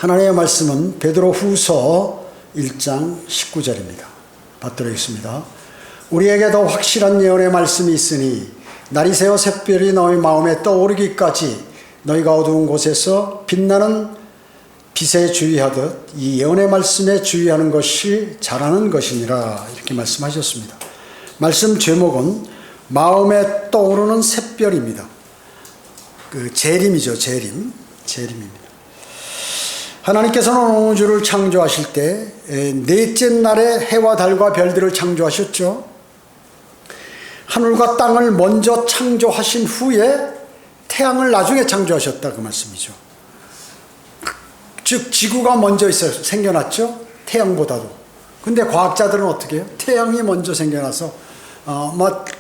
하나님의 말씀은 베드로후서 1장 19절입니다. 받들어있습니다. 우리에게 더 확실한 예언의 말씀이 있으니 날이 새어 샛별이 너희 마음에 떠오르기까지 너희가 어두운 곳에서 빛나는 빛에 주의하듯 이 예언의 말씀에 주의하는 것이 잘하는 것이니라, 이렇게 말씀하셨습니다. 말씀 제목은 마음에 떠오르는 샛별입니다. 재림이죠. 재림입니다. 하나님께서는 우주를 창조하실 때 넷째 날에 해와 달과 별들을 창조하셨죠. 하늘과 땅을 먼저 창조하신 후에 태양을 나중에 창조하셨다, 그 말씀이죠. 즉 지구가 먼저 생겨났죠. 태양보다도. 근데 과학자들은 어떻게 해요? 태양이 먼저 생겨나서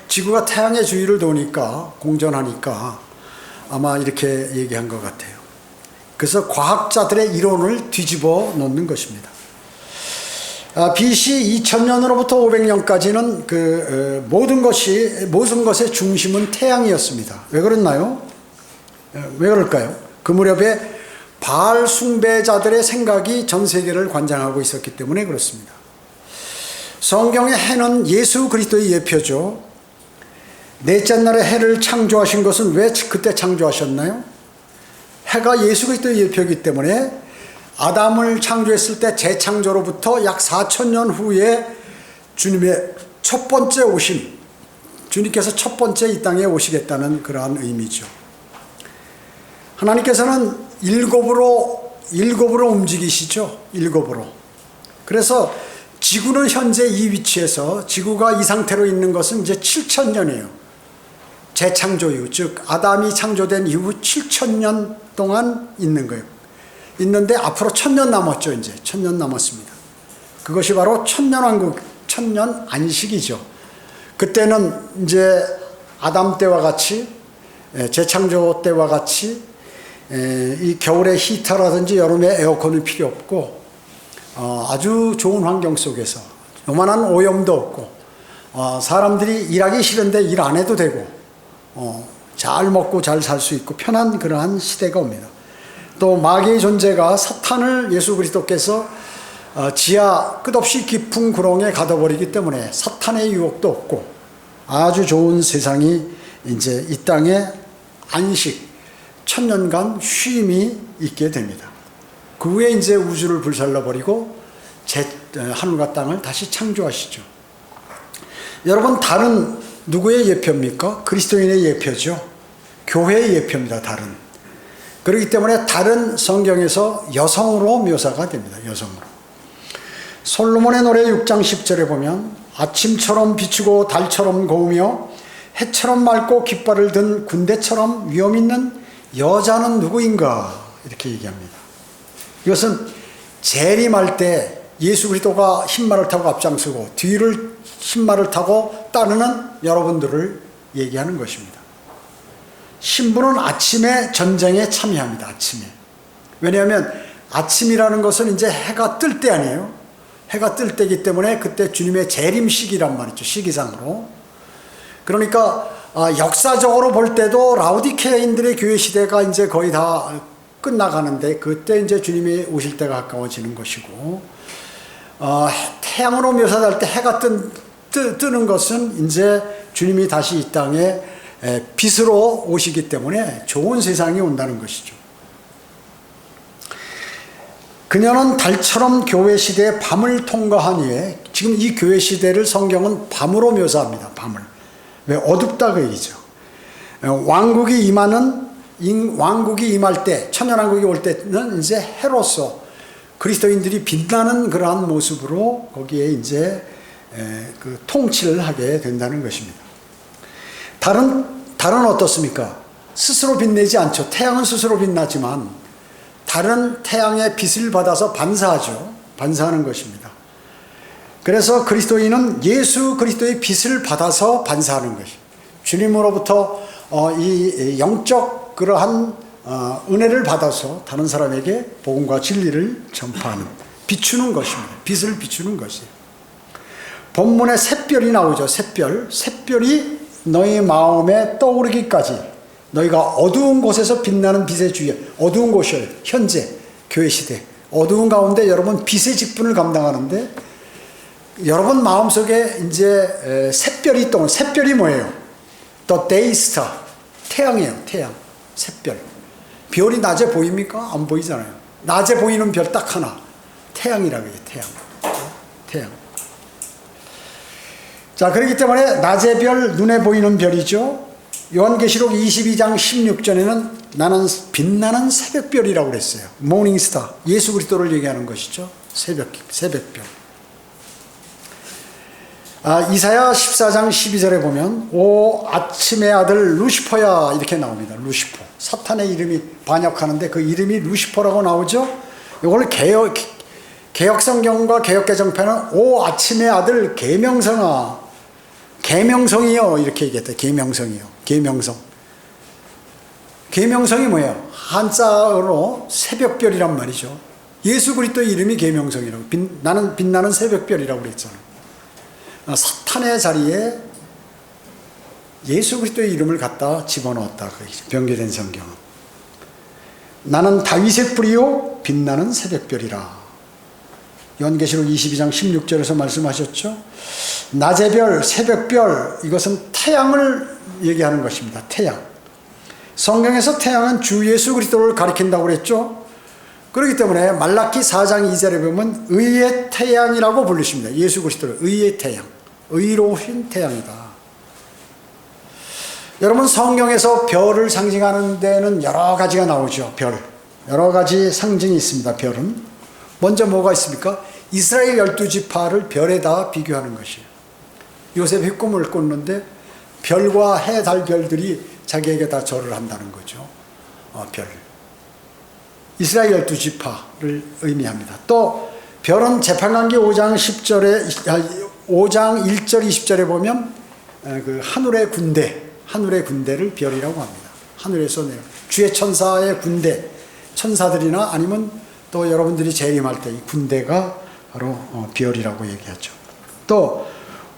지구가 태양의 주위를 도니까, 공전하니까 아마 이렇게 얘기한 것 같아요. 그래서 과학자들의 이론을 뒤집어 놓는 것입니다. BC 2000년으로부터 500년까지는 모든 것의 중심은 태양이었습니다. 왜 그랬나요? 왜 그럴까요? 그 무렵에 바알 숭배자들의 생각이 전 세계를 관장하고 있었기 때문에 그렇습니다. 성경의 해는 예수 그리스도의 예표죠. 넷째 날에 해를 창조하신 것은 왜 그때 창조하셨나요? 해가 예수 그리스도의 예표이기 때문에 아담을 창조했을 때 재창조로부터 약 4000년 후에 주님의 첫 번째 오심, 주님께서 첫 번째 이 땅에 오시겠다는 그러한 의미죠. 하나님께서는 일곱으로 움직이시죠. 일곱으로. 그래서 지구는 현재 이 위치에서, 지구가 이 상태로 있는 것은 이제 7000년이에요. 재창조 이후, 즉 아담이 창조된 이후 7000년 동안 있는 거예요. 있는데 앞으로 1000년 남았죠. 이제 1000년 남았습니다. 그것이 바로 천년 안식이죠. 그때는 이제 아담 때와 같이, 재창조 때와 같이 이 겨울에 히터라든지 여름에 에어컨이 필요 없고 아주 좋은 환경 속에서 요만한 오염도 없고 사람들이 일하기 싫은데 일 안 해도 되고 잘 먹고 잘 살 수 있고 편한 그러한 시대가 옵니다. 또 마귀의 존재가 사탄을 예수 그리스도께서 지하 끝없이 깊은 구렁에 가둬버리기 때문에 사탄의 유혹도 없고 아주 좋은 세상이 이제 이 땅에 안식, 1000년간 쉼이 있게 됩니다. 그 후에 이제 우주를 불살라버리고 하늘과 땅을 다시 창조하시죠. 여러분, 달은 누구의 예표입니까? 그리스도인의 예표죠. 교회의 예표입니다. 달은. 그렇기 때문에 달은 성경에서 여성으로 묘사가 됩니다. 여성으로. 솔로몬의 노래 6장 10절에 보면 아침처럼 비추고 달처럼 고우며 해처럼 맑고 깃발을 든 군대처럼 위엄 있는 여자는 누구인가, 이렇게 얘기합니다. 이것은 재림할 때 예수 그리스도가 흰말을 타고 앞장서고 뒤를 흰말을 타고 따르는 여러분들을 얘기하는 것입니다. 신부는 아침에 전쟁에 참여합니다. 아침에. 왜냐하면 아침이라는 것은 이제 해가 뜰 때 아니에요. 해가 뜰 때이기 때문에 그때 주님의 재림 시기란 말이죠. 시기상으로. 그러니까 역사적으로 볼 때도 라우디케아인들의 교회 시대가 이제 거의 다 끝나가는데 그때 이제 주님이 오실 때가 가까워지는 것이고, 태양으로 묘사될 때 해가 뜨는 것은 이제 주님이 다시 이 땅에 빛으로 오시기 때문에 좋은 세상이 온다는 것이죠. 그녀는 달처럼 교회 시대의 밤을 통과한 후에, 지금 이 교회 시대를 성경은 밤으로 묘사합니다. 밤을. 왜? 어둡다 그 얘기죠. 왕국이 임할 때, 천년왕국이 올 때는 이제 해로서 그리스도인들이 빛나는 그러한 모습으로 거기에 이제 그 통치를 하게 된다는 것입니다. 달은 어떻습니까? 스스로 빛내지 않죠. 태양은 스스로 빛나지만 달은 태양의 빛을 받아서 반사하죠. 반사하는 것입니다. 그래서 그리스도인은 예수 그리스도의 빛을 받아서 반사하는 것이, 주님으로부터 이 영적 그러한 은혜를 받아서 다른 사람에게 복음과 진리를 전파하는, 비추는 것입니다. 빛을 비추는 것이에요. 본문에 샛별이 나오죠. 샛별이 너희 마음에 떠오르기까지, 너희가 어두운 곳에서 빛나는 빛의 주위에, 어두운 곳이에요. 현재 교회 시대 어두운 가운데 여러분 빛의 직분을 감당하는데 여러분 마음속에 이제 샛별이 있던 샛별이 뭐예요? The day star. 태양이에요. 태양. 샛별. 별이 낮에 보입니까? 안 보이잖아요. 낮에 보이는 별 딱 하나. 태양이라고 해요. 태양. 태양. 자, 그렇기 때문에 낮의 별, 눈에 보이는 별이죠. 요한계시록 22장 16절에는 나는 빛나는 새벽별이라고 그랬어요. 모닝스타. 예수 그리스도를 얘기하는 것이죠. 새벽별. 이사야 14장 12절에 보면 오 아침의 아들 루시퍼야 이렇게 나옵니다. 루시퍼. 사탄의 이름이 반역하는데 그 이름이 루시퍼라고 나오죠. 이걸 개혁성경과 개혁개정편은 오 아침의 아들 계명성아 계명성이요 이렇게 얘기했다. 계명성이요. 계명성. 계명성이 뭐예요? 한자어로 새벽별이란 말이죠. 예수 그리스도의 이름이 계명성이라고. 나는 빛나는 새벽별이라고 그랬잖아요. 사탄의 자리에 예수 그리스도의 이름을 갖다 집어넣었다. 변개된 성경은. 나는 다윗의 뿌리요 빛나는 새벽별이라. 요한계시록 22장 16절에서 말씀하셨죠. 낮의 별, 새벽별 이것은 태양을 얘기하는 것입니다. 태양. 성경에서 태양은 주 예수 그리스도를 가리킨다고 그랬죠. 그렇기 때문에 말라키 4장 2절에 보면 의의 태양이라고 부르십니다. 예수 그리스도를 의의 태양, 의로우신 태양이다. 여러분 성경에서 별을 상징하는 데는 여러 가지가 나오죠. 별, 여러 가지 상징이 있습니다. 별은 먼저 뭐가 있습니까? 이스라엘 12지파를 별에다 비교하는 것이에요. 요셉이 꿈을 꿨는데 별과 해, 달, 별들이 자기에게 다 절을 한다는 거죠. 별. 이스라엘 12지파를 의미합니다. 또 별은 재판관기 5장 10절에 5장 1절 20절에 보면 그 하늘의 군대를 별이라고 합니다. 하늘에서 내려 주의 천사의 군대, 천사들이나 아니면 또 여러분들이 재림할 때 이 군대가 바로 별이라고 얘기하죠. 또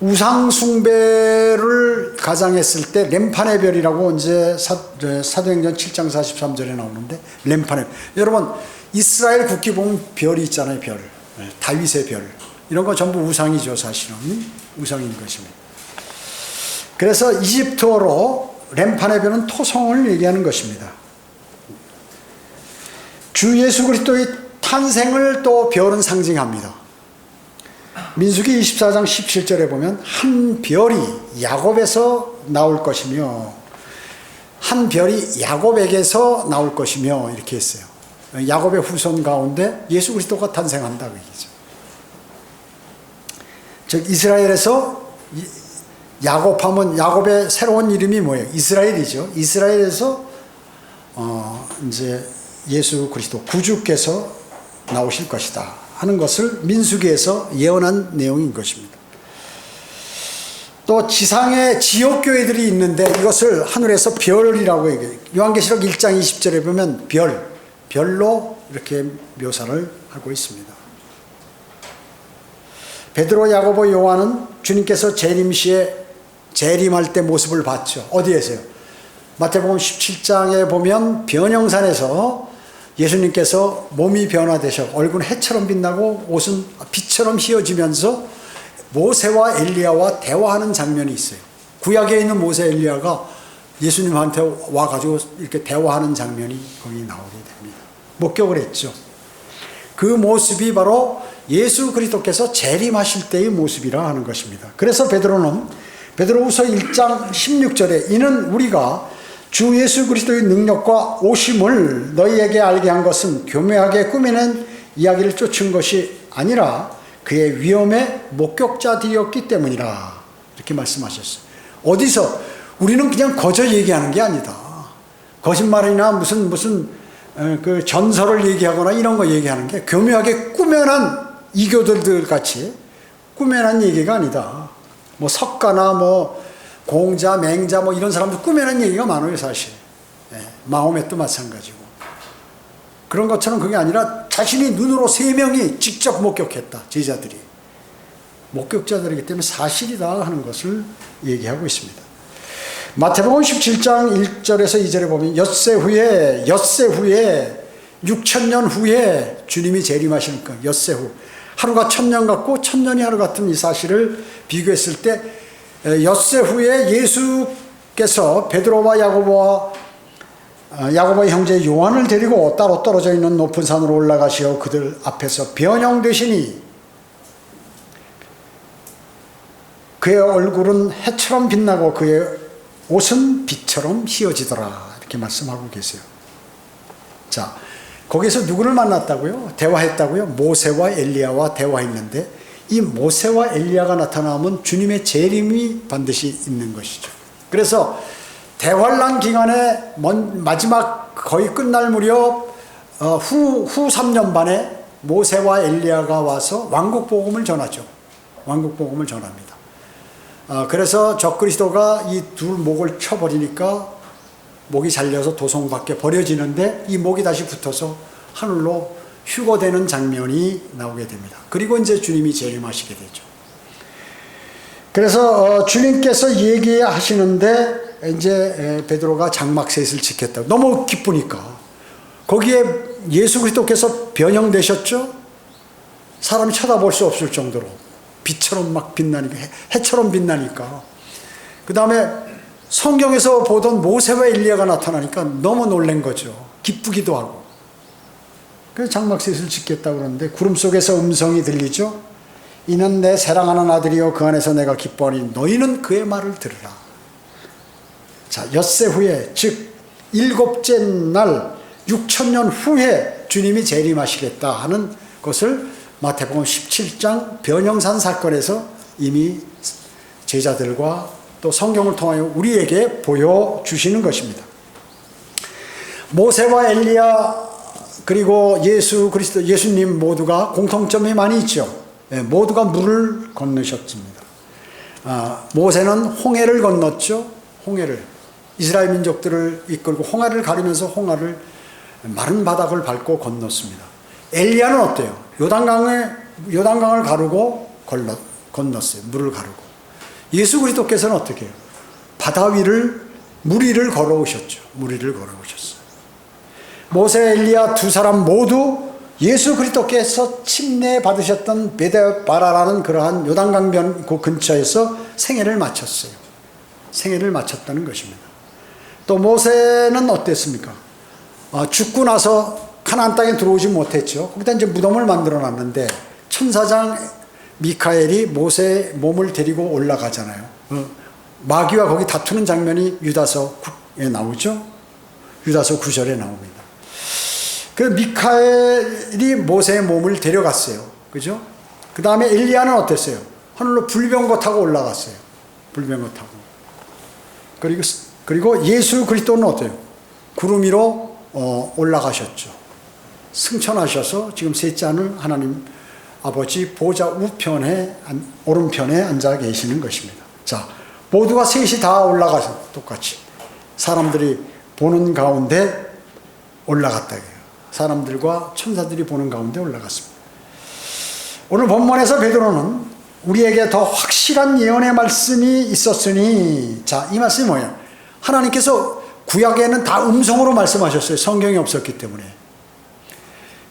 우상 숭배를 가장했을 때 렘판의 별이라고 이제 사도행전 7장 43절에 나오는데 렘판의 여러분 이스라엘 국기 보면 별이 있잖아요. 별. 다윗의 별. 이런 거 전부 우상이죠. 사실은 우상인 것입니다. 그래서 이집트어로 렘판의 별은 토성을 얘기하는 것입니다. 주 예수 그리스도의 탄생을 또 별은 상징합니다. 민수기 24장 17절에 보면 한 별이 야곱에서 나올 것이며 한 별이 야곱에게서 나올 것이며 이렇게 했어요. 야곱의 후손 가운데 예수 그리스도가 탄생한다고 얘기죠. 즉 이스라엘에서 야곱하면 야곱의 새로운 이름이 뭐예요? 이스라엘이죠. 이스라엘에서 이제 예수 그리스도 구주께서 나오실 것이다 하는 것을 민수기에서 예언한 내용인 것입니다. 또 지상에 지역교회들이 있는데 이것을 하늘에서 별이라고 얘기해요. 요한계시록 1장 20절에 보면 별로 이렇게 묘사를 하고 있습니다. 베드로, 야고보, 요한은 주님께서 재림할 때 모습을 봤죠. 어디에서요? 마태복음 17장에 보면 변형산에서 예수님께서 몸이 변화되셔 얼굴은 해처럼 빛나고 옷은 빛처럼 휘어지면서 모세와 엘리야와 대화하는 장면이 있어요. 구약에 있는 모세 엘리야가 예수님한테 와가지고 이렇게 대화하는 장면이 거기 나오게 됩니다. 목격을 했죠. 그 모습이 바로 예수 그리스도께서 재림하실 때의 모습이라 하는 것입니다. 그래서 베드로는 베드로후서 1장 16절에 이는 우리가 주 예수 그리스도의 능력과 오심을 너희에게 알게 한 것은 교묘하게 꾸며낸 이야기를 쫓은 것이 아니라 그의 위엄의 목격자들이었기 때문이라 이렇게 말씀하셨어요. 어디서 우리는 그냥 거저 얘기하는 게 아니다. 거짓말이나 무슨 그 전설을 얘기하거나 이런 거 얘기하는 게 교묘하게 꾸며난 이교들들 같이 꾸며난 얘기가 아니다. 뭐 석가나 뭐 공자, 맹자 뭐 이런 사람들 꾸며낸 얘기가 많아요, 사실. 마호멧도 마찬가지고. 그런 것처럼 그게 아니라 자신이 눈으로 3명이 직접 목격했다, 제자들이. 목격자들이기 때문에 사실이다 하는 것을 얘기하고 있습니다. 마태복음 17장 1절에서 2절에 보면 엿새 후에 6,000년 후에 주님이 재림하시는 거, 엿새 후. 하루가 1,000년 같고 1,000년이 하루 같은 이 사실을 비교했을 때 엿새 후에 예수께서 베드로와 야고보의 형제 요한을 데리고 따로 떨어져 있는 높은 산으로 올라가시어 그들 앞에서 변형되시니 그의 얼굴은 해처럼 빛나고 그의 옷은 빛처럼 휘어지더라. 이렇게 말씀하고 계세요. 자, 거기서 누구를 만났다고요? 대화했다고요? 모세와 엘리야와 대화했는데 이 모세와 엘리야가 나타나면 주님의 재림이 반드시 있는 것이죠. 그래서 대환란 기간에 마지막 거의 끝날 무렵 후 3년 반에 모세와 엘리야가 와서 왕국 복음을 전하죠. 왕국 복음을 전합니다. 그래서 적그리스도가 이 둘 목을 쳐버리니까 목이 잘려서 도성 밖에 버려지는데 이 목이 다시 붙어서 하늘로 휴거되는 장면이 나오게 됩니다. 그리고 이제 주님이 재림하시게 되죠. 그래서 주님께서 얘기하시는데 이제 베드로가 장막셋을 지켰다고 너무 기쁘니까 거기에 예수 그리스도께서 변형되셨죠. 사람이 쳐다볼 수 없을 정도로 빛처럼 막 빛나니까, 해처럼 빛나니까. 그 다음에 성경에서 보던 모세와 엘리야가 나타나니까 너무 놀란 거죠. 기쁘기도 하고. 그래서 장막셋을 짓겠다고 그러는데 구름 속에서 음성이 들리죠. 이는 내 사랑하는 아들이요 그 안에서 내가 기뻐하니 너희는 그의 말을 들으라. 자, 엿새 후에 즉 7째 날 6,000년 후에 주님이 재림하시겠다 하는 것을 마태복음 17장 변형산 사건에서 이미 제자들과 또 성경을 통하여 우리에게 보여주시는 것입니다. 모세와 엘리야 그리고 예수 그리스도 예수님 모두가 공통점이 많이 있죠. 모두가 물을 건너셨습니다. 모세는 홍해를 건넜죠. 홍해를 이스라엘 민족들을 이끌고 홍해를 가르면서 홍해를 마른 바닥을 밟고 건넜습니다. 엘리야는 어때요? 요단강을 가르고 건넜어요. 물을 가르고. 예수 그리스도께서는 어떻게 해요? 바다 위를 물 위를 걸어오셨죠. 물 위를 걸어오셨어요. 모세, 엘리야 두 사람 모두 예수 그리스도께서 침례 받으셨던 베데바라라는 그러한 요단강변 그 근처에서 생애를 마쳤어요. 생애를 마쳤다는 것입니다. 또 모세는 어땠습니까? 죽고 나서 가나안 땅에 들어오지 못했죠. 거기다 이제 무덤을 만들어 놨는데 천사장 미카엘이 모세의 몸을 데리고 올라가잖아요. 마귀와 거기 다투는 장면이 유다서에 나오죠. 유다서 9절에 나옵니다. 그 미카엘이 모세의 몸을 데려갔어요. 그죠? 그 다음에 엘리야는 어땠어요? 하늘로 불병거 타고 올라갔어요. 불병거 타고. 그리고 예수 그리스도는 어때요? 구름 위로 올라가셨죠. 승천하셔서 지금 셋째 하늘 하나님 아버지 보좌 우편에 오른편에 앉아 계시는 것입니다. 자, 모두가 셋이 다 올라가서 똑같이 사람들이 보는 가운데 올라갔다. 사람들과 천사들이 보는 가운데 올라갔습니다. 오늘 본문에서 베드로는 우리에게 더 확실한 예언의 말씀이 있었으니, 자, 이 말씀이 뭐예요? 하나님께서 구약에는 다 음성으로 말씀하셨어요. 성경이 없었기 때문에.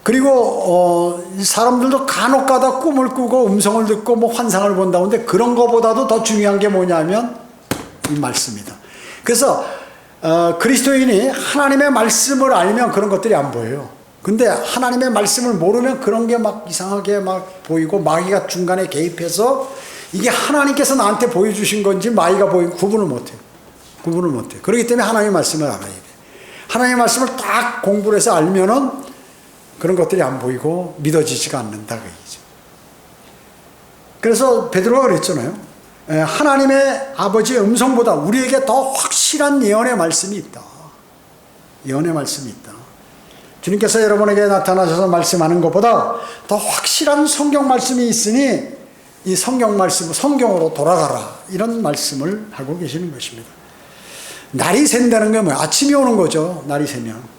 그리고 사람들도 간혹가다 꿈을 꾸고 음성을 듣고 뭐 환상을 본다는데 그런 것보다도 더 중요한 게 뭐냐면 이 말씀이다. 그래서 그리스도인이 하나님의 말씀을 알면 그런 것들이 안 보여요. 근데 하나님의 말씀을 모르면 그런 게 막 이상하게 막 보이고 마귀가 중간에 개입해서 이게 하나님께서 나한테 보여주신 건지 마귀가 보인 구분을 못해요. 구분을 못해요. 그렇기 때문에 하나님의 말씀을 알아야 돼. 하나님의 말씀을 딱 공부를 해서 알면은 그런 것들이 안 보이고 믿어지지가 않는다 그 얘기죠. 그래서 베드로가 그랬잖아요. 하나님의 아버지의 음성보다 우리에게 더 확실한 예언의 말씀이 있다. 예언의 말씀이 있다. 주님께서 여러분에게 나타나셔서 말씀하는 것보다 더 확실한 성경 말씀이 있으니 이 성경 말씀, 성경으로 돌아가라. 이런 말씀을 하고 계시는 것입니다. 날이 샌다는 게 뭐예요? 아침이 오는 거죠. 날이 새면.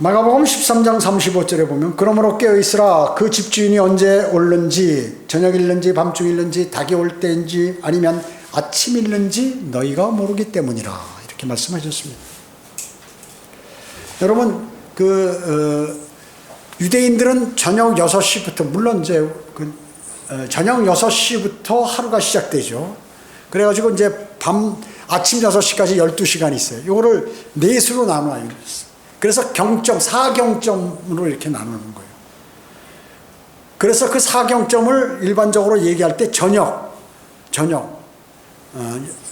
마가복음 13장 35절에 보면 그러므로 깨어있으라. 그 집주인이 언제 올는지 저녁일는지 밤중일는지 닭이 올 때인지 아니면 아침일는지 너희가 모르기 때문이라. 이렇게 말씀하셨습니다. 여러분, 유대인들은 저녁 6시부터, 물론 이제 저녁 6시부터 하루가 시작되죠. 그래가지고 이제 아침 6시까지 12시간이 있어요. 이거를 넷으로 나눠요. 그래서 경점, 4경점으로 이렇게 나누는 거예요. 그래서 그 4경점을 일반적으로 얘기할 때 저녁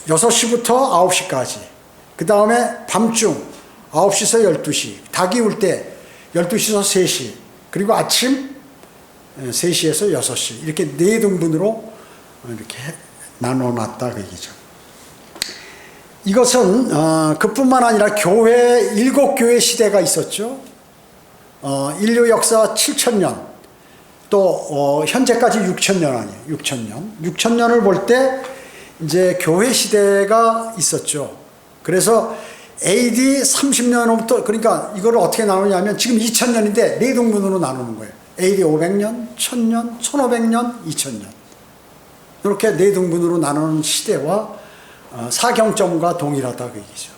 6시부터 9시까지, 그 다음에 밤중 9시에서 12시, 닭이 울 때 12시에서 3시, 그리고 아침 3시에서 6시, 이렇게 네 등분으로 이렇게 나눠놨다 그 얘기죠. 이것은 그뿐만 아니라 교회, 7교회 시대가 있었죠. 인류 역사 7,000년, 또 현재까지 6,000년 아니에요. 6,000년을 볼 때 이제 교회 시대가 있었죠. 그래서 AD 30년부터, 그러니까 이거를 어떻게 나누냐면 지금 2000년인데 네 등분으로 나누는 거예요. AD 500년, 1000년, 1500년, 2000년. 이렇게 네 등분으로 나누는 시대와 사경점과 동일하다 그 얘기죠.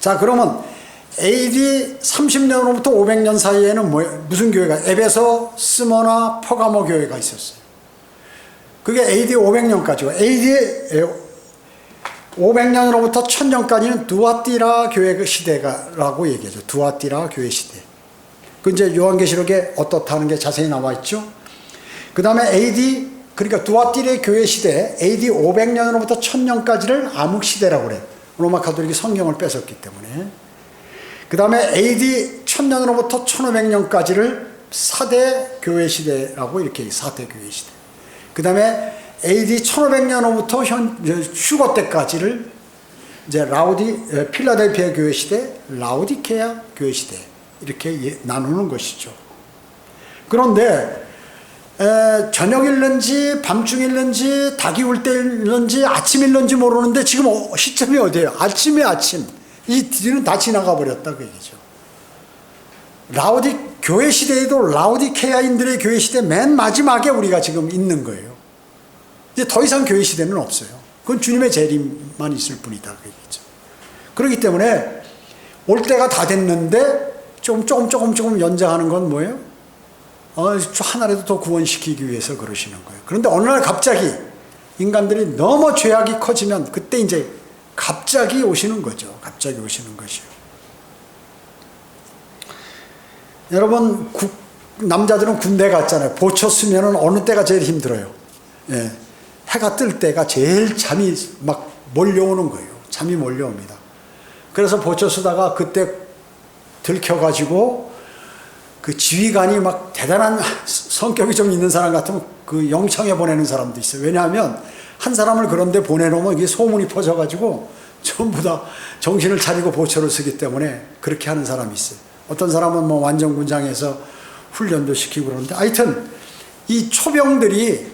자, 그러면 AD 30년부터 500년 사이에는 무슨 교회가, 에베소, 스모나, 퍼가모 교회가 있었어요. 그게 AD 500년까지고, AD 500년으로부터 1000년까지는 두아티라 교회 시대라고 얘기하죠. 두아티라 교회 시대. 그 이제 요한계시록에 어떻다는 게 자세히 나와 있죠. 그 다음에 그러니까 두아티라 교회 시대, AD 500년으로부터 1000년까지를 암흑 시대라고 그래요. 로마 가톨릭이 성경을 뺏었기 때문에. 그 다음에 AD 1000년으로부터 1500년까지를 4대 교회 시대라고 이렇게 4대 교회 시대. 그 다음에 AD 1500년부터 휴거 때까지를 이제 필라델피아 교회 시대, 라우디케아 교회 시대, 이렇게 나누는 것이죠. 그런데 저녁일는지 밤중일는지 닭이 울 때일는지 아침일는지 모르는데 지금 시점이 어디예요? 아침이 아침. 이 뒤는 다 지나가 버렸다 그 얘기죠. 교회 시대에도 라우디케아인들의 교회 시대 맨 마지막에 우리가 지금 있는 거예요. 이제 더 이상 교회 시대는 없어요. 그건 주님의 재림만 있을 뿐이다 그 얘기죠. 그렇기 때문에 올 때가 다 됐는데 조금 연장하는 건 뭐예요? 하나라도 더 구원시키기 위해서 그러시는 거예요. 그런데 어느 날 갑자기 인간들이 너무 죄악이 커지면 그때 이제 갑자기 오시는 거죠. 갑자기 오시는 것이요. 여러분, 남자들은 군대 갔잖아요. 보초 쓰면은 어느 때가 제일 힘들어요? 예. 해가 뜰 때가 제일 잠이 막 몰려오는 거예요. 잠이 몰려옵니다. 그래서 보초 쓰다가 그때 들켜가지고 그 지휘관이 막 대단한 성격이 좀 있는 사람 같으면 그 영창에 보내는 사람도 있어요. 왜냐하면 한 사람을 그런데 보내놓으면 이게 소문이 퍼져가지고 전부 다 정신을 차리고 보초를 쓰기 때문에 그렇게 하는 사람이 있어요. 어떤 사람은 뭐 완전군장에서 훈련도 시키고 그러는데, 하여튼 이 초병들이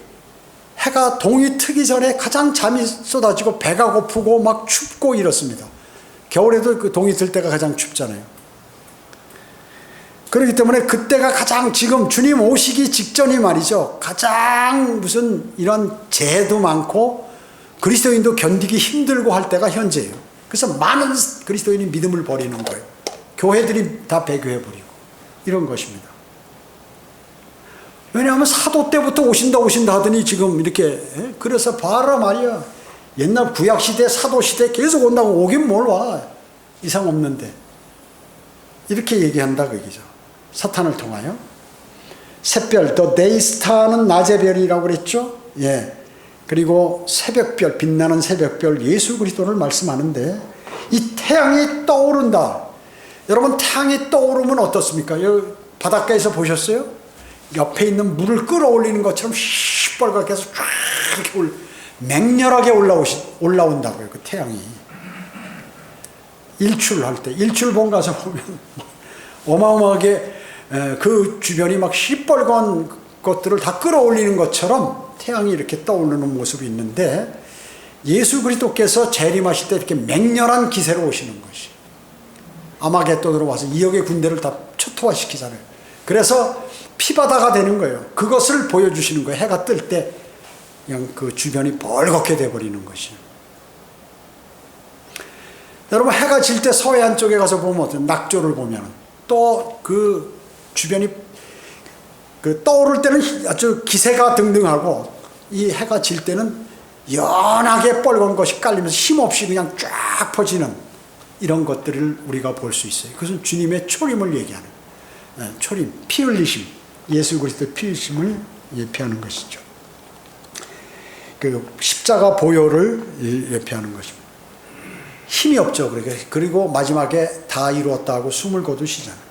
해가 동이 트기 전에 가장 잠이 쏟아지고 배가 고프고 막 춥고 이렇습니다. 겨울에도 그 동이 들 때가 가장 춥잖아요. 그렇기 때문에 그때가 가장, 지금 주님 오시기 직전이 말이죠, 가장 무슨 이런 재해도 많고 그리스도인도 견디기 힘들고 할 때가 현재예요. 그래서 많은 그리스도인이 믿음을 버리는 거예요. 교회들이 다 배교해버리고 이런 것입니다. 왜냐하면 사도 때부터 오신다 하더니 지금 이렇게, 그래서 봐라 말이야. 옛날 구약시대, 사도시대 계속 온다고, 오긴 뭘 와. 이상 없는데. 이렇게 얘기한다 그 얘기죠. 사탄을 통하여. 샛별, 더 데이스타는 낮의 별이라고 그랬죠. 예. 그리고 새벽별, 빛나는 새벽별, 예수 그리스도를 말씀하는데, 이 태양이 떠오른다. 여러분, 태양이 떠오르면 어떻습니까? 여기 바닷가에서 보셨어요? 옆에 있는 물을 끌어올리는 것처럼 시뻘겋게 해서 쫙 이렇게 맹렬하게 올라온다고요. 그 태양이. 일출할 때, 일출봉 가서 보면 어마어마하게 그 주변이 막 시뻘건 것들을 다 끌어올리는 것처럼 태양이 이렇게 떠오르는 모습이 있는데, 예수 그리스도께서 재림하실 때 이렇게 맹렬한 기세로 오시는 것이, 아마겟돈으로 와서 2억의 군대를 다 초토화시키잖아요. 그래서 피바다가 되는 거예요. 그것을 보여주시는 거예요. 해가 뜰 때 그냥 그 주변이 벌겋게 돼버리는 것이에요. 여러분, 해가 질 때 서해안 쪽에 가서 보면 어때요? 낙조를 보면 또 그 주변이 그 떠오를 때는 아주 기세가 등등하고 이 해가 질 때는 연하게 빨간 것이 깔리면서 힘없이 그냥 쫙 퍼지는 이런 것들을 우리가 볼 수 있어요. 그것은 주님의 초림을 얘기하는 초림, 피 흘리심, 예수 그리스도의 피 흘리심을 예표하는 것이죠. 그 십자가 보혈을 예표하는 것입니다. 힘이 없죠. 그리고 마지막에 다 이루었다고 숨을 거두시잖아요.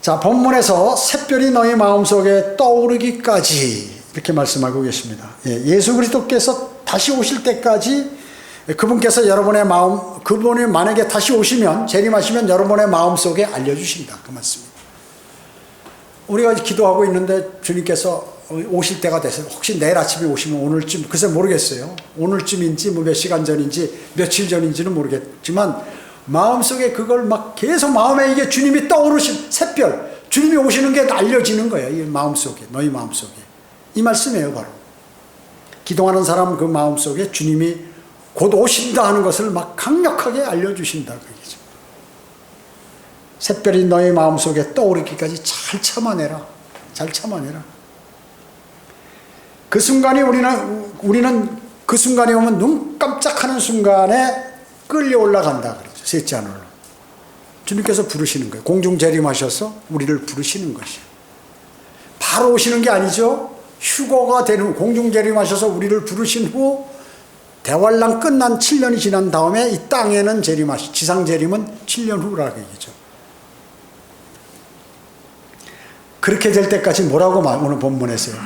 자, 본문에서 샛별이 너희 마음속에 떠오르기까지 이렇게 말씀하고 계십니다. 예수 그리스도께서 다시 오실 때까지 그분께서 여러분의 마음, 그분이 만약에 다시 오시면, 재림하시면 여러분의 마음속에 알려주신다. 그 말씀입니다. 우리가 기도하고 있는데 주님께서 오실 때가 돼서 혹시 내일 아침에 오시면 오늘쯤, 글쎄 모르겠어요. 오늘쯤인지 뭐 몇 시간 전인지 며칠 전인지는 모르겠지만 마음속에 그걸 막 계속 마음에 이게 주님이 떠오르신 샛별, 주님이 오시는 게 알려지는 거예요. 이 마음속에, 너희 마음속에. 이 말씀이에요, 바로. 기도하는 사람 그 마음속에 주님이 곧 오신다 하는 것을 막 강력하게 알려주신다. 그 얘기죠. 샛별이 너희 마음속에 떠오르기까지 잘 참아내라. 잘 참아내라. 그 순간이 우리는 그 순간이 오면 눈 깜짝하는 순간에 끌려 올라간다. 그러죠. 셋째 하늘로. 주님께서 부르시는 거예요. 공중 재림하셔서 우리를 부르시는 것이에요. 바로 오시는 게 아니죠. 휴거가 되는, 공중 재림하셔서 우리를 부르신 후 대환란 끝난 7년이 지난 다음에 이 땅에는 지상 재림은 7년 후라고 얘기죠. 그렇게 될 때까지 뭐라고 오늘 본문에서요?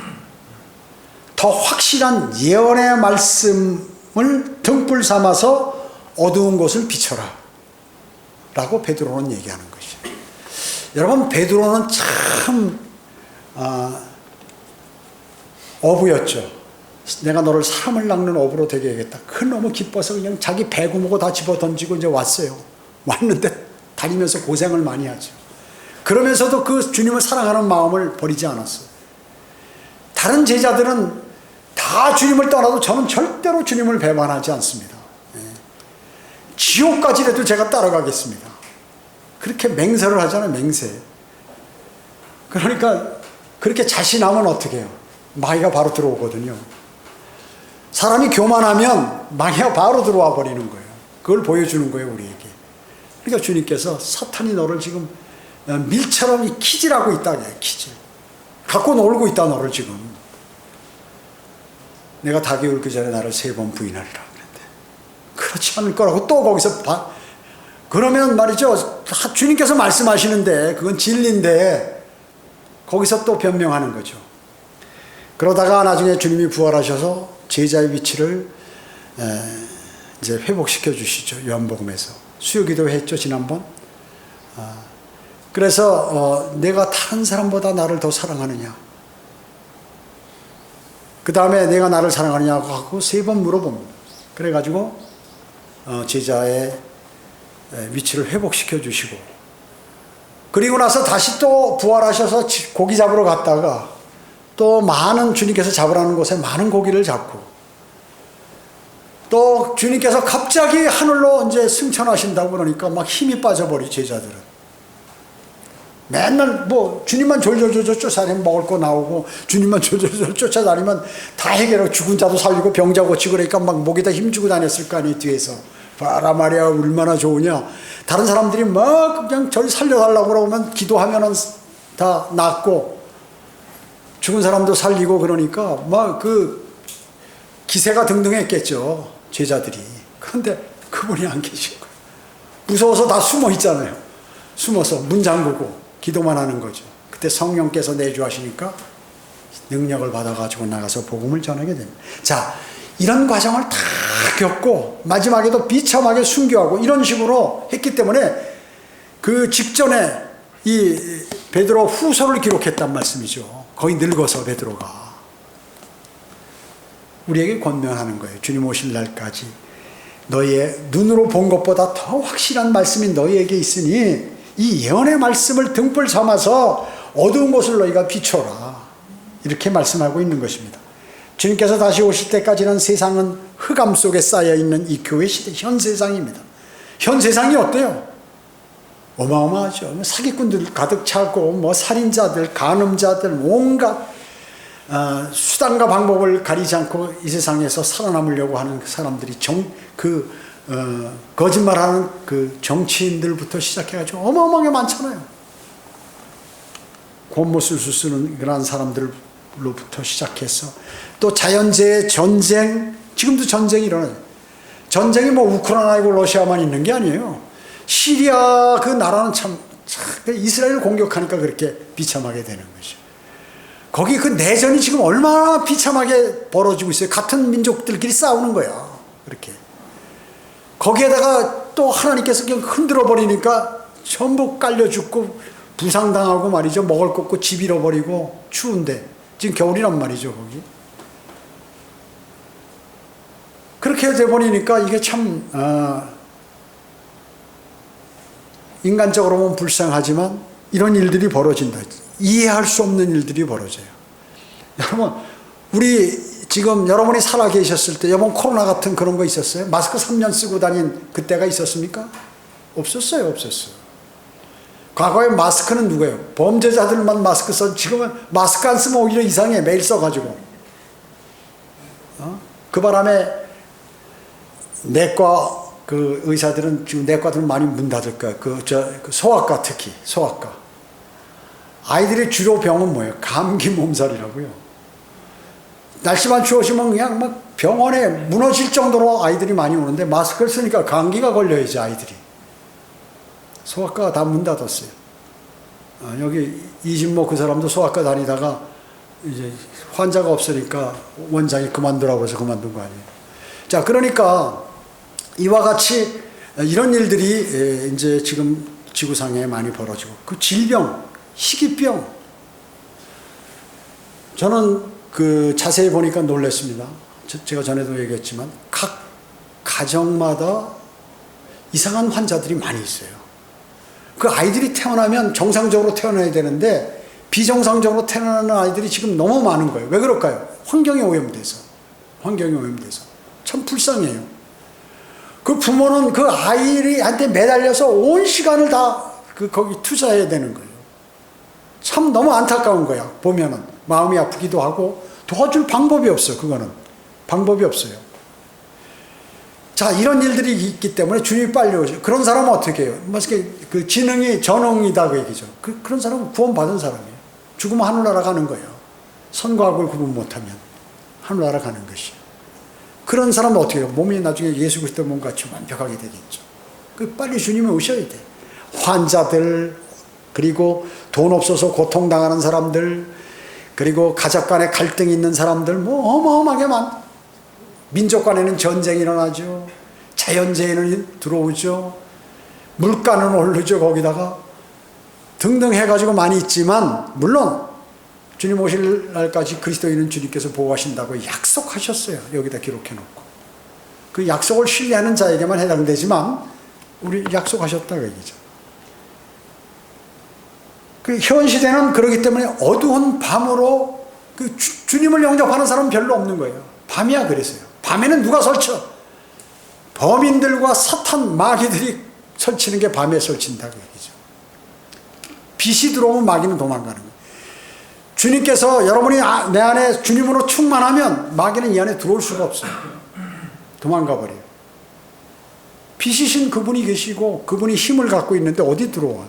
더 확실한 예언의 말씀을 등불 삼아서 어두운 곳을 비춰라 라고 베드로는 얘기하는 것이에요. 여러분, 베드로는 참 어부였죠. 내가 너를 사람을 낚는 어부로 되게 해야겠다. 그 너무 기뻐서 그냥 자기 배구무고 다 집어 던지고 이제 왔어요. 왔는데 다니면서 고생을 많이 하죠. 그러면서도 그 주님을 사랑하는 마음을 버리지 않았어요. 다른 제자들은 다 주님을 떠나도 저는 절대로 주님을 배반하지 않습니다. 지옥까지라도 제가 따라가겠습니다. 그렇게 맹세를 하잖아요. 맹세. 그러니까 그렇게 자신하면 어떻게 해요? 마귀가 바로 들어오거든요. 사람이 교만하면 마귀가 바로 들어와 버리는 거예요. 그걸 보여주는 거예요, 우리에게. 그러니까 주님께서 사탄이 너를 지금 밀처럼 키질하고 있다. 키질. 갖고 놀고 있다, 너를 지금. 내가 닭이 울기 전에 나를 3번 부인하리라. 그렇지 않을 거라고 또 거기서 그러면 말이죠. 주님께서 말씀하시는데 그건 진리인데 거기서 또 변명하는 거죠. 그러다가 나중에 주님이 부활하셔서 제자의 위치를 이제 회복시켜 주시죠. 요한복음에서 수요기도 했죠, 지난번. 그래서 내가 다른 사람보다 나를 더 사랑하느냐, 그 다음에 내가 나를 사랑하느냐고 하고 3번 물어봅니다. 그래가지고 제자의 위치를 회복시켜 주시고, 그리고 나서 다시 또 부활하셔서 고기 잡으러 갔다가 또 많은, 주님께서 잡으라는 곳에 많은 고기를 잡고, 또 주님께서 갑자기 하늘로 이제 승천하신다고 그러니까 막 힘이 빠져버리, 제자들은. 맨날 뭐 주님만 졸졸졸 쫓아다니면 먹을 거 나오고, 주님만 졸졸졸 쫓아다니면 다 해결하고 죽은 자도 살리고 병자 고치고 그러니까 막 목에다 힘주고 다녔을 거 아니에요, 뒤에서. 봐라 말이야, 얼마나 좋으냐. 다른 사람들이 막 그냥 저를 살려달라고 그러면 기도하면은 다 낫고 죽은 사람도 살리고 그러니까 막 그 기세가 등등했겠죠, 제자들이. 그런데 그분이 안 계신 거예요. 무서워서 다 숨어 있잖아요. 숨어서 문 잠그고 기도만 하는 거죠. 그때 성령께서 내주하시니까 능력을 받아가지고 나가서 복음을 전하게 됩니다. 자, 이런 과정을 다 겪고 마지막에도 비참하게 순교하고 이런 식으로 했기 때문에 그 직전에 이 베드로 후서를 기록했단 말씀이죠. 거의 늙어서 베드로가 우리에게 권면하는 거예요. 주님 오실 날까지 너희의 눈으로 본 것보다 더 확실한 말씀이 너희에게 있으니 이 예언의 말씀을 등불 삼아서 어두운 곳을 너희가 비춰라, 이렇게 말씀하고 있는 것입니다. 주님께서 다시 오실 때까지는 세상은 흑암 속에 쌓여있는 이 교회 시대, 현 세상입니다. 현 세상이 어때요? 어마어마하죠. 사기꾼들 가득 차고 뭐 살인자들, 간음자들, 온갖 수단과 방법을 가리지 않고 이 세상에서 살아남으려고 하는 사람들이 거짓말하는 그 정치인들부터 시작해가지고 어마어마하게 많잖아요. 곤모술수 쓰는 그런 사람들로부터 시작해서 또 자연재해, 전쟁, 지금도 전쟁이 일어나요. 전쟁이 뭐 우크라이나이고 러시아만 있는 게 아니에요. 시리아 그 나라는 참 이스라엘을 공격하니까 그렇게 비참하게 되는 거죠. 거기 그 내전이 지금 얼마나 비참하게 벌어지고 있어요. 같은 민족들끼리 싸우는 거야. 그렇게. 거기에다가 또 하나님께서 그냥 흔들어 버리니까 전부 깔려 죽고 부상당하고 말이죠. 먹을 거 없고 집 잃어버리고 추운데 지금 겨울이란 말이죠. 거기. 그렇게 돼 버리니까 이게 참 인간적으로 보면 불쌍하지만 이런 일들이 벌어진다. 이해할 수 없는 일들이 벌어져요. 여러분, 우리 지금 여러분이 살아 계셨을 때 이번 코로나 같은 그런 거 있었어요? 마스크 3년 쓰고 다닌 그때가 있었습니까? 없었어요. 과거에 마스크는 누구예요? 범죄자들만 마스크 써. 지금은 마스크 안 쓰면 오히려 이상해. 매일 써가지고. 그 바람에 내과 그 의사들은 지금 내과들은 많이 문 닫을 거야. 그 소아과 특히 소아과. 아이들의 주로 병은 뭐예요? 감기 몸살이라고요. 날씨만 추워지면 그냥 막 병원에 무너질 정도로 아이들이 많이 오는데 마스크를 쓰니까 감기가 걸려야지 아이들이. 소아과가 다 문 닫았어요. 여기 이진모 그 사람도 소아과 다니다가 이제 환자가 없으니까 원장이 그만두라고 해서 그만둔 거 아니에요. 자, 그러니까 이와 같이 이런 일들이 이제 지금 지구상에 많이 벌어지고 그 질병, 희귀병. 저는 그 자세히 보니까 놀랐습니다. 제가 전에도 얘기했지만 각 가정마다 이상한 환자들이 많이 있어요. 그 아이들이 태어나면 정상적으로 태어나야 되는데 비정상적으로 태어나는 아이들이 지금 너무 많은 거예요. 왜 그럴까요? 환경에 오염돼서. 참 불쌍해요. 그 부모는 그 아이한테 매달려서 온 시간을 다 거기 투자해야 되는 거예요. 참 너무 안타까운 거야. 보면은 마음이 아프기도 하고 도와줄 방법이 없어. 그거는 방법이 없어요. 자, 이런 일들이 있기 때문에 주님이 빨리 오죠. 그런 사람은 어떻게 해요? 그 지능이 전능이다 그 얘기죠. 그런 사람은 구원받은 사람이에요. 죽으면 하늘나라 가는 거예요. 선과 악을 구분 못하면 하늘나라 가는 것이에요. 그런 사람은 어떻게 해요? 몸이 나중에 예수 그리스도 몸같이 완벽하게 되겠죠. 빨리 주님이 오셔야 돼. 환자들, 그리고 돈 없어서 고통당하는 사람들, 그리고 가족 간에 갈등이 있는 사람들, 뭐 어마어마하게 민족 간에는 전쟁이 일어나죠. 자연재해는 들어오죠. 물가는 오르죠. 거기다가 등등 해가지고 많이 있지만 물론 주님 오실 날까지 그리스도인은 주님께서 보호하신다고 약속하셨어요. 여기다 기록해놓고. 그 약속을 신뢰하는 자에게만 해당되지만 우리 약속하셨다고 얘기죠. 그 현 시대는 그렇기 때문에 어두운 밤으로 주님을 영접하는 사람은 별로 없는 거예요. 밤이야 그랬어요. 밤에는 누가 설쳐? 범인들과 사탄 마귀들이 설치는 게 밤에 설친다고 얘기죠. 빛이 들어오면 마귀는 도망가는 거예요. 주님께서 여러분이 내 안에 주님으로 충만하면 마귀는 이 안에 들어올 수가 없어요. 도망가 버려요. 빛이신 그분이 계시고 그분이 힘을 갖고 있는데 어디 들어와?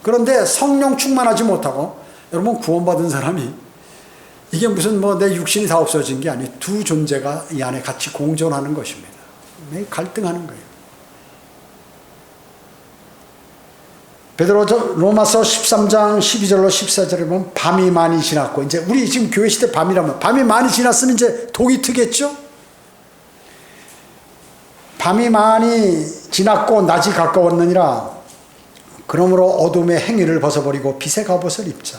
그런데 성령 충만하지 못하고 여러분 구원받은 사람이 이게 무슨 내 육신이 다 없어진 게 아니에요. 두 존재가 이 안에 같이 공존하는 것입니다. 갈등하는 거예요. 베드로 로마서 13장 12절로 14절에 보면 밤이 많이 지났고, 이제 우리 지금 교회 시대 밤이라면 밤이 많이 지났으면 이제 독이 트겠죠? 밤이 많이 지났고 낮이 가까웠느니라. 그러므로 어둠의 행위를 벗어버리고 빛의 갑옷을 입자.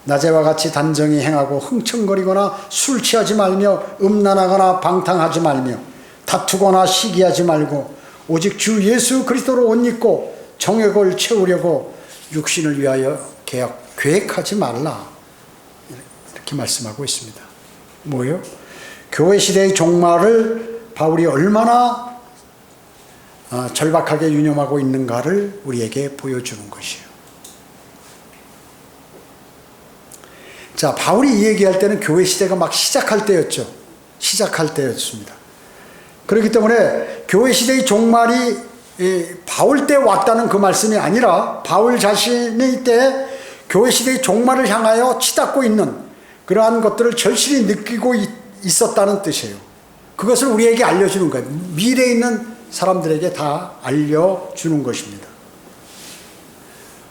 낮에와 같이 단정히 행하고 흥청거리거나 술 취하지 말며 음란하거나 방탕하지 말며 다투거나 시기하지 말고 오직 주 예수 그리스도로 옷 입고 정욕을 채우려고 육신을 위하여 계획하지 말라. 이렇게 말씀하고 있습니다. 뭐예요? 교회 시대의 종말을 바울이 얼마나 절박하게 유념하고 있는가를 우리에게 보여주는 것이에요. 자, 바울이 이 얘기할 때는 교회 시대가 막 시작할 때였죠. 시작할 때였습니다. 그렇기 때문에 교회 시대의 종말이 바울 때 왔다는 그 말씀이 아니라 바울 자신의 때 교회 시대의 종말을 향하여 치닫고 있는 그러한 것들을 절실히 느끼고 있었다는 뜻이에요. 그것을 우리에게 알려주는 거예요. 미래에 있는 사람들에게 다 알려주는 것입니다.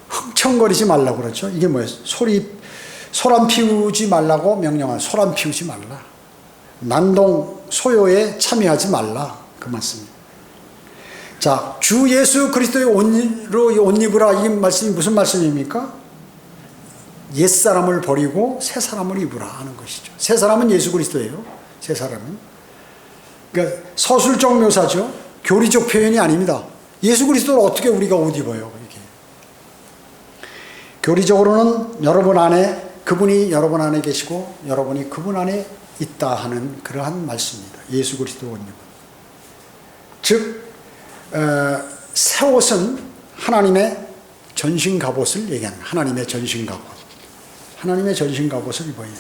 흥청거리지 말라고 그러죠. 이게 뭐예요? 소란 피우지 말라고 명령한, 소란 피우지 말라. 난동 소요에 참여하지 말라. 그 말씀입니다. 자, 주 예수 그리스도의 옷 입으라. 이 말씀이 무슨 말씀입니까? 옛사람을 버리고 새사람을 입으라 하는 것이죠. 새사람은 예수 그리스도예요. 새사람은. 그러니까 서술적 묘사죠. 교리적 표현이 아닙니다. 예수 그리스도를 어떻게 우리가 옷 입어요? 이게. 교리적으로는 여러분 안에, 그분이 여러분 안에 계시고 여러분이 그분 안에 있다 하는 그러한 말씀입니다. 예수 그리스도 옷 입은. 즉 새 옷은 하나님의 전신 갑옷을 얘기하는, 하나님의 전신 갑옷. 하나님의 전신 갑옷을 입어야 해요.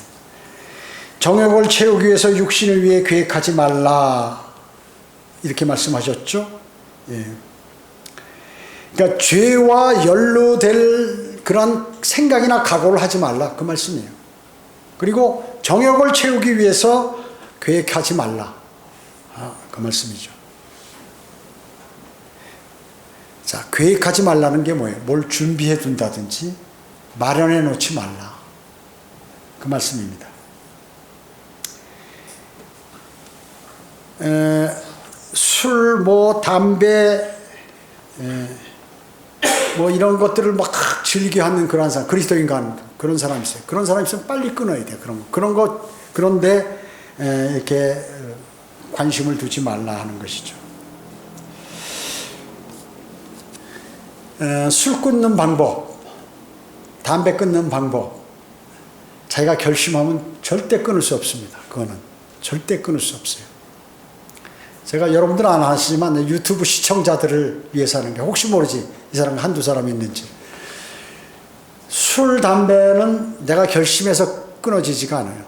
정욕을 채우기 위해서 육신을 위해 계획하지 말라. 이렇게 말씀하셨죠. 예. 그러니까 죄와 연루될 그런 생각이나 각오를 하지 말라. 그 말씀이에요. 그리고 정욕을 채우기 위해서 계획하지 말라. 그 말씀이죠. 자, 계획하지 말라는 게 뭐예요? 뭘 준비해 둔다든지 마련해 놓지 말라. 그 말씀입니다. 술, 담배, 이런 것들을 막 즐겨하는 그런 사람, 그리스도인간 그런 사람이 있어요. 그런 사람이 있으면 빨리 끊어야 돼요. 그런데 이렇게 관심을 두지 말라 하는 것이죠. 술 끊는 방법, 담배 끊는 방법, 자기가 결심하면 절대 끊을 수 없습니다. 그거는 절대 끊을 수 없어요. 제가 여러분들은 안 하시지만 유튜브 시청자들을 위해서 하는 게, 혹시 모르지 이 사람 한두 사람 있는지. 술, 담배는 내가 결심해서 끊어지지가 않아요.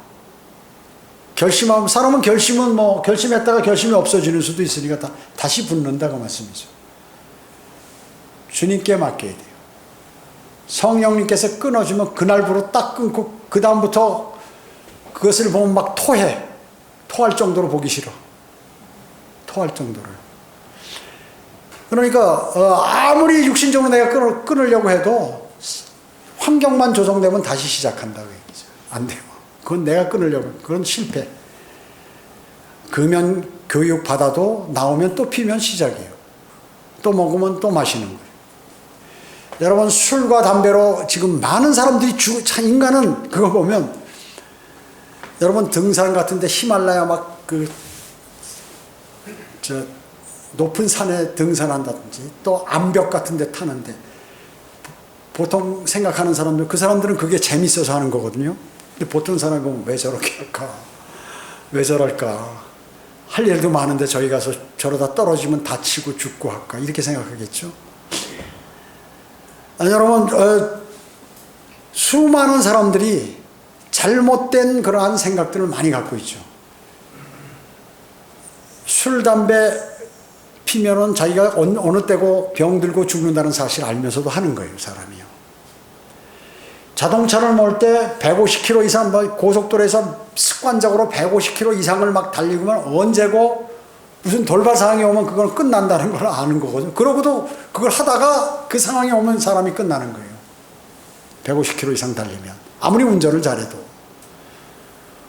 결심하면, 사람은 결심했다가 결심이 없어지는 수도 있으니까 다시 붙는다고 말씀이죠. 주님께 맡겨야 돼요. 성령님께서 끊어주면 그날부로 딱 끊고, 그 다음부터 그것을 보면 막 토할 정도로 보기 싫어. 토할 정도로. 그러니까 아무리 육신적으로 내가 끊으려고 해도 환경만 조정되면 다시 시작한다고 얘기죠. 안 돼요. 그건 내가 끊으려고, 그건 실패. 금연 교육 받아도 나오면 또 피면 시작이에요. 또 먹으면 또 마시는 거예요. 여러분, 술과 담배로 지금 많은 사람들이 인간은 그거 보면, 여러분 등산 같은데 히말라야 높은 산에 등산한다든지 또 암벽 같은 데 타는데, 보통 생각하는 사람들, 그 사람들은 그게 재밌어서 하는 거거든요. 근데 보통 사람이 보면 왜 저렇게 할까? 왜 저럴까? 할 일도 많은데 저기 가서 저러다 떨어지면 다치고 죽고 할까? 이렇게 생각하겠죠. 여러분, 수많은 사람들이 잘못된 그러한 생각들을 많이 갖고 있죠. 술, 담배 피면은 자기가 어느 때고 병들고 죽는다는 사실 알면서도 하는 거예요, 사람이요. 자동차를 몰 때 150km 이상, 고속도로에서 습관적으로 150km 이상을 막 달리면 언제고 무슨 돌발 상황이 오면 그건 끝난다는 걸 아는 거거든요. 그러고도 그걸 하다가 그 상황이 오면 사람이 끝나는 거예요. 150km 이상 달리면. 아무리 운전을 잘해도.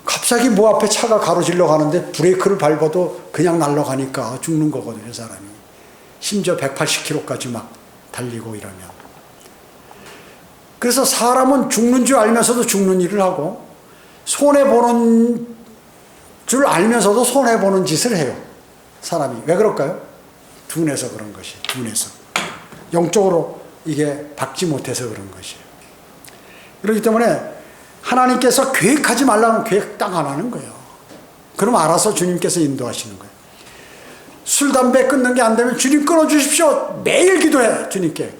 갑자기 앞에 차가 가로질러 가는데 브레이크를 밟아도 그냥 날아가니까 죽는 거거든요, 사람이. 심지어 180km까지 막 달리고 이러면. 그래서 사람은 죽는 줄 알면서도 죽는 일을 하고, 손해보는 줄 알면서도 손해보는 짓을 해요. 사람이. 왜 그럴까요? 둔해서 그런 것이. 둔해서. 영적으로 이게 박지 못해서 그런 것이에요. 그렇기 때문에 하나님께서 계획하지 말라는 계획 딱 안 하는 거예요. 그럼 알아서 주님께서 인도하시는 거예요. 술, 담배 끊는 게 안 되면 주님 끊어주십시오. 매일 기도해, 주님께.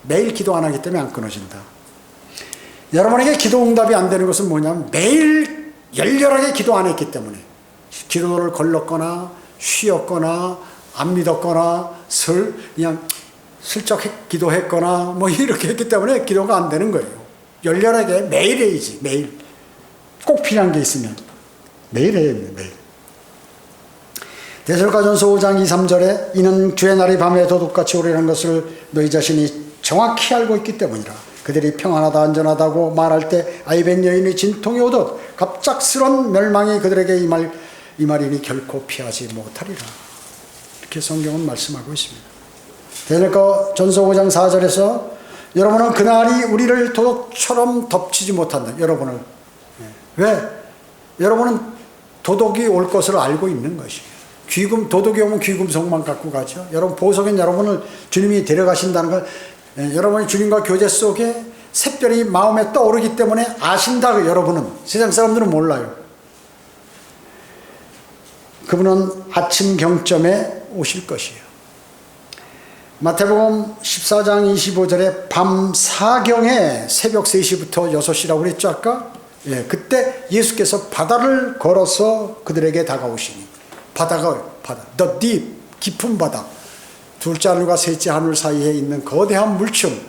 매일 기도 안 하기 때문에 안 끊어진다. 여러분에게 기도 응답이 안 되는 것은 뭐냐면 매일 열렬하게 기도 안 했기 때문에, 기도를 걸렀거나 쉬었거나 안 믿었거나 그냥 슬쩍 기도했거나 뭐 이렇게 했기 때문에 기도가 안 되는 거예요. 열렬하게 매일 해야지. 매일 꼭 필요한 게 있으면 매일 해야 됩니다. 매일. 데살로니가전서 5장 2, 3절에 이는 주의 날이 밤에 도둑같이 오리라는 것을 너희 자신이 정확히 알고 있기 때문이라. 그들이 평안하다 안전하다고 말할 때 아이벤 여인의 진통이 오듯 갑작스런 멸망이 그들에게 이 말이니 결코 피하지 못하리라. 이렇게 성경은 말씀하고 있습니다. 데살로니가전서 5장 4절에서 여러분은 그날이 우리를 도둑처럼 덮치지 못한다. 여러분을. 왜? 여러분은 도둑이 올 것을 알고 있는 것이에요. 도둑이 오면 귀금속만 갖고 가죠. 여러분, 보석인 여러분을 주님이 데려가신다는 걸, 여러분이 주님과 교제 속에 샛별이 마음에 떠오르기 때문에 아신다. 여러분은. 세상 사람들은 몰라요. 그분은 아침 경점에 오실 것이에요. 마태복음 14장 25절에 밤 4경에 새벽 3시부터 6시라고 그랬죠 아까? 그때 예수께서 바다를 걸어서 그들에게 다가오시니, 바다가 the deep, 깊은 바다, 둘째 하늘과 셋째 하늘 사이에 있는 거대한 물층,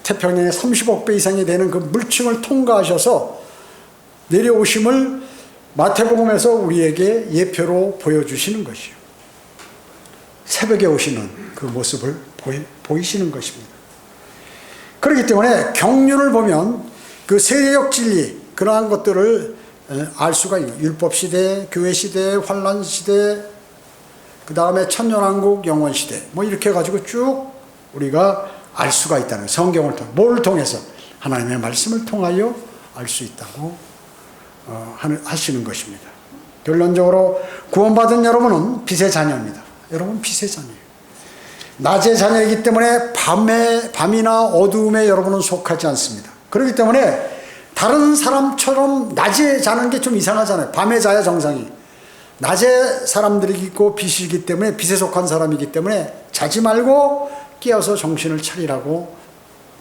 태평양의 30억 배 이상이 되는 그 물층을 통과하셔서 내려오심을 마태복음에서 우리에게 예표로 보여주시는 것이요. 새벽에 오시는 그 모습을 보이시는 것입니다. 그렇기 때문에 경륜을 보면 그 세대적 진리, 그러한 것들을 알 수가 있는, 율법시대, 교회시대, 환란시대, 그 다음에 천년왕국, 영원시대, 뭐 이렇게 해가지고 쭉 우리가 알 수가 있다는 거예요. 성경을 통해. 뭘 통해서? 하나님의 말씀을 통하여 알 수 있다고 하시는 것입니다. 결론적으로 구원받은 여러분은 빛의 자녀입니다. 여러분 빛의 자녀예요. 낮의 자녀이기 때문에 밤이나 어두움에 여러분은 속하지 않습니다. 그렇기 때문에 다른 사람처럼 낮에 자는 게 좀 이상하잖아요. 밤에 자야 정상이. 낮에 사람들이 있고 빛이기 때문에, 빛에 속한 사람이기 때문에 자지 말고 깨어서 정신을 차리라고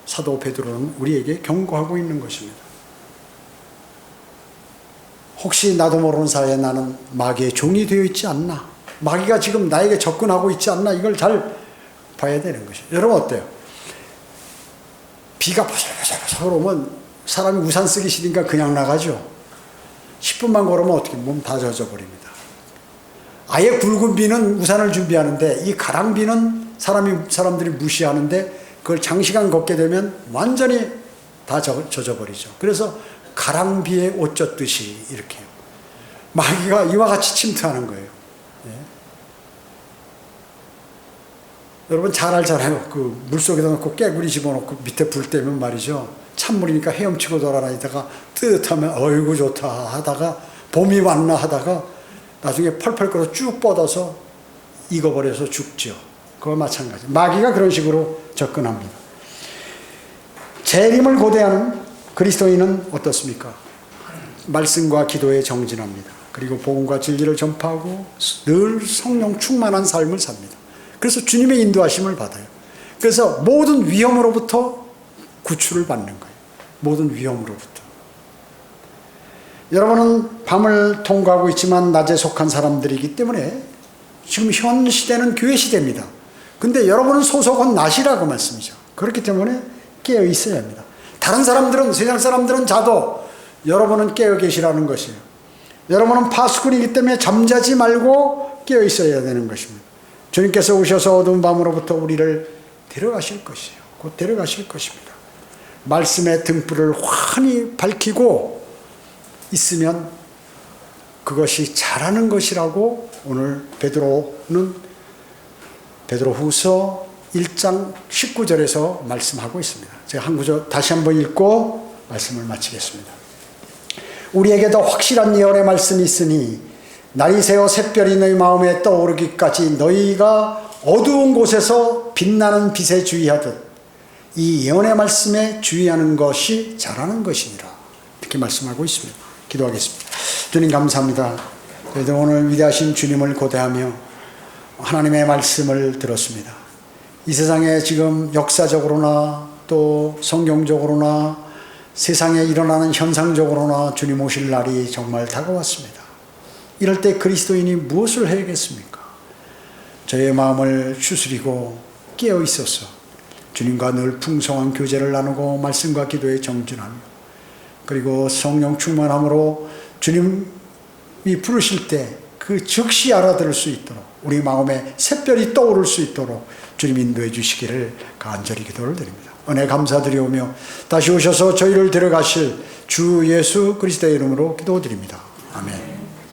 사도 베드로는 우리에게 경고하고 있는 것입니다. 혹시 나도 모르는 사이에 나는 마귀의 종이 되어 있지 않나? 마귀가 지금 나에게 접근하고 있지 않나? 이걸 잘 봐야 되는 것이에요. 여러분 어때요? 비가 보슬보슬 오면 사람이 우산 쓰기 싫으니까 그냥 나가죠. 10분만 걸으면 어떻게 몸 다 젖어버립니다. 아예 굵은 비는 우산을 준비하는데 이 가랑비는 사람들이 무시하는데 그걸 장시간 걷게 되면 완전히 다 젖어버리죠. 그래서 가랑비에 옷 젖듯이 이렇게요. 마귀가 이와 같이 침투하는 거예요. 예. 여러분 잘 알잖아요. 그 물속에다 놓고 깨구리 집어넣고 밑에 불 때면 말이죠. 찬물이니까 헤엄치고 돌아다니다가 뜨뜻하면 어이구 좋다 하다가 봄이 왔나 하다가 나중에 펄펄 끓어 쭉 뻗어서 익어버려서 죽죠. 그거 마찬가지. 마귀가 그런 식으로 접근합니다. 재림을 고대하는 그리스도인은 어떻습니까? 말씀과 기도에 정진합니다. 그리고 복음과 진리를 전파하고 늘 성령 충만한 삶을 삽니다. 그래서 주님의 인도하심을 받아요. 그래서 모든 위험으로부터 구출을 받는 거예요. 모든 위험으로부터. 여러분은 밤을 통과하고 있지만 낮에 속한 사람들이기 때문에 지금 현 시대는 교회 시대입니다. 근데 여러분은 소속은 낮이라고 말씀이죠. 그렇기 때문에 깨어 있어야 합니다. 다른 사람들은, 세상 사람들은 자도 여러분은 깨어 계시라는 것이에요. 여러분은 파수꾼이기 때문에 잠자지 말고 깨어 있어야 되는 것입니다. 주님께서 오셔서 어두운 밤으로부터 우리를 데려가실 것이에요. 곧 데려가실 것입니다. 말씀의 등불을 환히 밝히고 있으면 그것이 잘하는 것이라고 오늘 베드로후서 1장 19절에서 말씀하고 있습니다. 제가 한 구절 다시 한번 읽고 말씀을 마치겠습니다. 우리에게도 확실한 예언의 말씀이 있으니 날이 새어 샛별이 너희 마음에 떠오르기까지 너희가 어두운 곳에서 빛나는 빛에 주의하듯 이 예언의 말씀에 주의하는 것이 잘하는 것이니라. 이렇게 말씀하고 있습니다. 기도하겠습니다. 주님 감사합니다. 저희들 오늘 위대하신 주님을 고대하며 하나님의 말씀을 들었습니다. 이 세상에 지금 역사적으로나 또 성경적으로나 세상에 일어나는 현상적으로나 주님 오실 날이 정말 다가왔습니다. 이럴 때 그리스도인이 무엇을 해야겠습니까? 저의 마음을 추스리고 깨어 있어서 주님과 늘 풍성한 교제를 나누고 말씀과 기도에 정진하며, 그리고 성령 충만함으로 주님이 부르실 때 그 즉시 알아들을 수 있도록, 우리 마음에 샛별이 떠오를 수 있도록 주님 인도해 주시기를 간절히 기도를 드립니다. 은혜 감사드리오며 다시 오셔서 저희를 데려가실 주 예수 그리스도의 이름으로 기도드립니다. 아멘.